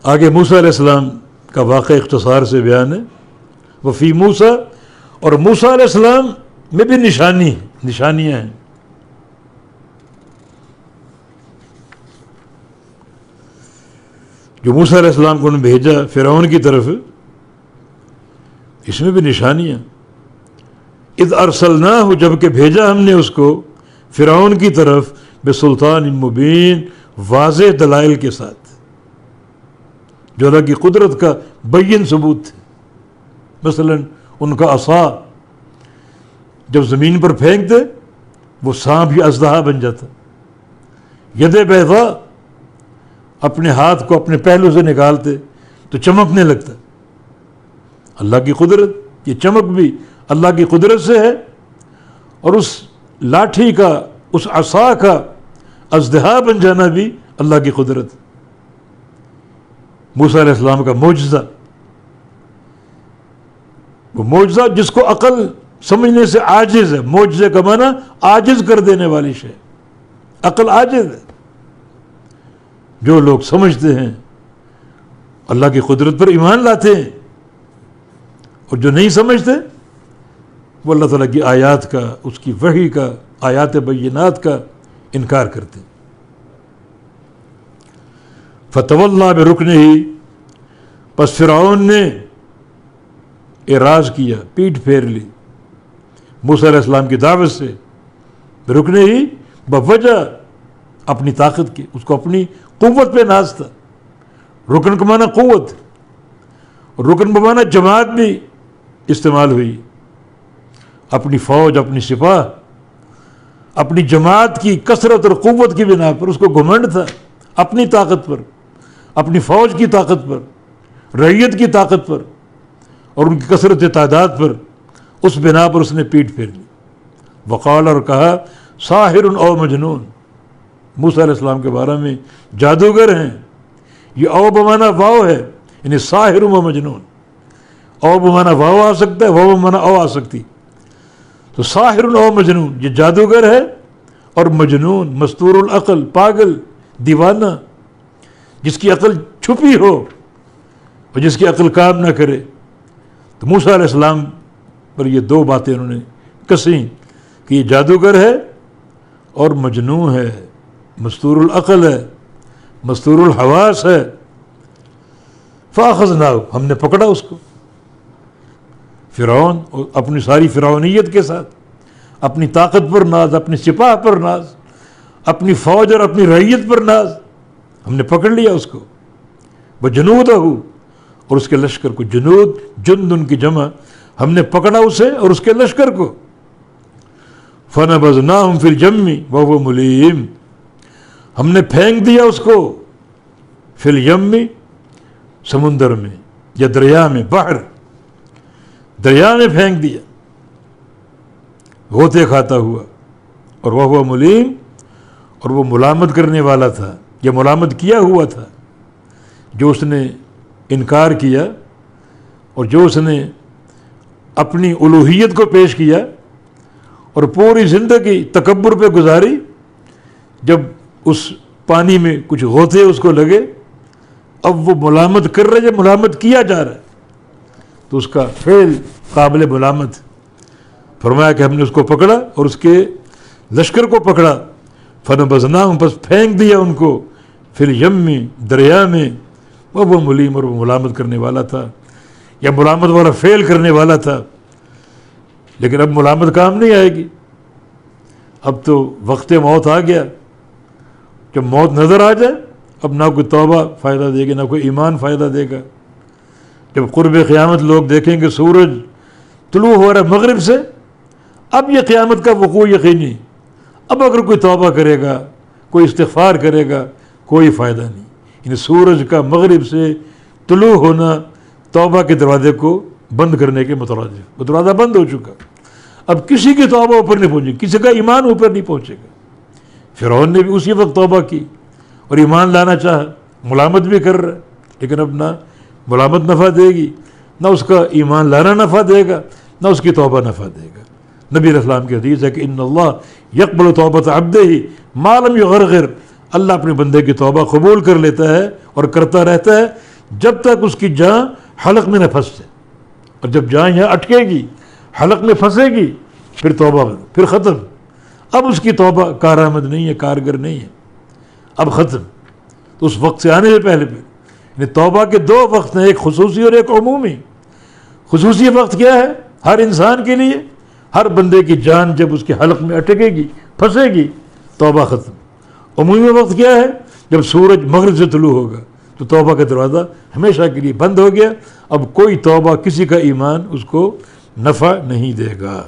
آگے موسیٰ علیہ السلام کا واقعہ اختصار سے بیان ہے. وفی موسیٰ، اور موسیٰ علیہ السلام میں بھی نشانیاں ہیں. جو موسیٰ علیہ السلام کو انہوں نے بھیجا فرعون کی طرف، اس میں بھی نشانیاں. اذ ارسلناہ، جب کہ بھیجا ہم نے اس کو فرعون کی طرف بسلطان مبین، واضح دلائل کے ساتھ، جو اللہ کی قدرت کا بین ثبوت تھے. مثلا ان کا عصا جب زمین پر پھینکتے وہ سانپ یا اژدہا بن جاتا. ید بیضاء، اپنے ہاتھ کو اپنے پہلو سے نکالتے تو چمکنے لگتا. اللہ کی قدرت، یہ چمک بھی اللہ کی قدرت سے ہے، اور اس لاٹھی کا، اس عصا کا اژدہا بن جانا بھی اللہ کی قدرت. موسیٰ علیہ السلام کا معجزہ، وہ معجزہ جس کو عقل سمجھنے سے عاجز ہے. معجزے کا معنی عاجز کر دینے والی شے. عقل عاجز ہے. جو لوگ سمجھتے ہیں اللہ کی قدرت پر ایمان لاتے ہیں، اور جو نہیں سمجھتے وہ اللہ تعالیٰ کی آیات کا، اس کی وحی کا، آیات بینات کا انکار کرتے ہیں. فتولیٰ برکنہ، پس فرعون نے اعراض کیا، پیٹھ پھیر لی موسیٰ علیہ السلام کی دعوت سے. برکنہ، بوجہ اپنی طاقت کی، اس کو اپنی قوت پہ ناز تھا. رکن کا معنی قوت، اور رکن کا معنی جماعت بھی استعمال ہوئی. اپنی فوج، اپنی سپاہ، اپنی جماعت کی کثرت اور قوت کی بنا پر اس کو گھمنڈ تھا، اپنی طاقت پر، اپنی فوج کی طاقت پر، رعیت کی طاقت پر، اور ان کی کثرت تعداد پر. اس بنا پر اس نے پیٹھ پھیر لی. وقال، اور کہا، ساحر او مجنون، موسیٰ علیہ السلام کے بارے میں جادوگر ہیں. یہ او بمانا واو ہے، یعنی ساحر و مجنون. او بمانا واو آ سکتا ہے، واو بمانا او آ سکتی. تو ساحر او مجنون، یہ جادوگر ہے اور مجنون، مستور العقل، پاگل، دیوانہ، جس کی عقل چھپی ہو اور جس کی عقل کام نہ کرے. تو موسیٰ علیہ السلام پر یہ دو باتیں انہوں نے کسیں کہ یہ جادوگر ہے اور مجنون ہے، مستور العقل ہے، مستور الحواس ہے. فاخذناہ، ہم نے پکڑا اس کو. فرعون اور اپنی ساری فرعونیت کے ساتھ، اپنی طاقت پر ناز، اپنی سپاہ پر ناز، اپنی فوج اور اپنی رعیت پر ناز، ہم نے پکڑ لیا اس کو. وجنودہ، اور اس کے لشکر کو. جنود، جند ان کی جمع. ہم نے پکڑا اسے اور اس کے لشکر کو. فنبذناہم فی الجم وہو ملیم، ہم نے پھینک دیا اس کو فی الیم، سمندر میں یا دریا میں، بحر، دریا میں پھینک دیا غوطے کھاتا ہوا. اور وہ ملیم، اور وہ ملامت کرنے والا تھا یا ملامت کیا ہوا تھا. جو اس نے انکار کیا اور جو اس نے اپنی الوہیت کو پیش کیا اور پوری زندگی تکبر پہ گزاری، جب اس پانی میں کچھ غوطے اس کو لگے، اب وہ ملامت کر رہے، ملامت کیا جا رہا ہے، تو اس کا فعل قابل ملامت. فرمایا کہ ہم نے اس کو پکڑا اور اس کے لشکر کو پکڑا. فنبذناہم، پس پھینک دیا ان کو، فی الیم، دریا میں. وہ ملیم، اور وہ ملامت کرنے والا تھا یا ملامت والا فعل کرنے والا تھا. لیکن اب ملامت کام نہیں آئے گی. اب تو وقت موت آ گیا. جب موت نظر آ جائے، اب نہ کوئی توبہ فائدہ دے گی، نہ کوئی ایمان فائدہ دے گا. جب قرب قیامت لوگ دیکھیں گے سورج طلوع ہو رہا ہے مغرب سے، اب یہ قیامت کا وقوع یقینی. اب اگر کوئی توبہ کرے گا، کوئی استغفار کرے گا، کوئی فائدہ نہیں. یعنی سورج کا مغرب سے طلوع ہونا توبہ کے دروازے کو بند کرنے کے مترادف. وہ دروازہ بند ہو چکا. اب کسی کی توبہ اوپر نہیں پہنچے گی، کسی کا ایمان اوپر نہیں پہنچے گا. فرعون نے بھی اسی وقت توبہ کی اور ایمان لانا چاہا، ملامت بھی کر رہا ہے، لیکن اب نہ ملامت نفع دے گی، نہ اس کا ایمان لانا نفع دے گا، نہ اس کی توبہ نفع دے گا. نبی علیہ السلام کی حدیث ہے کہ ان اللہ یقبل توبۃ عبدہ ما لم یغرغر، اللہ اپنے بندے کی توبہ قبول کر لیتا ہے اور کرتا رہتا ہے جب تک اس کی جان حلق میں نہ پھنسے، اور جب جان یہاں اٹکے گی، حلق میں پھنسے گی، پھر توبہ، پھر ختم۔ اب اس کی توبہ کارآمد نہیں ہے، کارگر نہیں ہے، اب ختم۔ تو اس وقت سے آنے سے پہلے یعنی توبہ کے دو وقت ہیں، ایک خصوصی اور ایک عمومی۔ خصوصی وقت کیا ہے؟ ہر انسان کے لیے، ہر بندے کی جان جب اس کے حلق میں اٹکے گی، پھنسے گی، توبہ ختم۔ عمومی وقت کیا ہے؟ جب سورج مغرب سے طلوع ہوگا تو توبہ کا دروازہ ہمیشہ کے لیے بند ہو گیا، اب کوئی توبہ، کسی کا ایمان اس کو نفع نہیں دے گا۔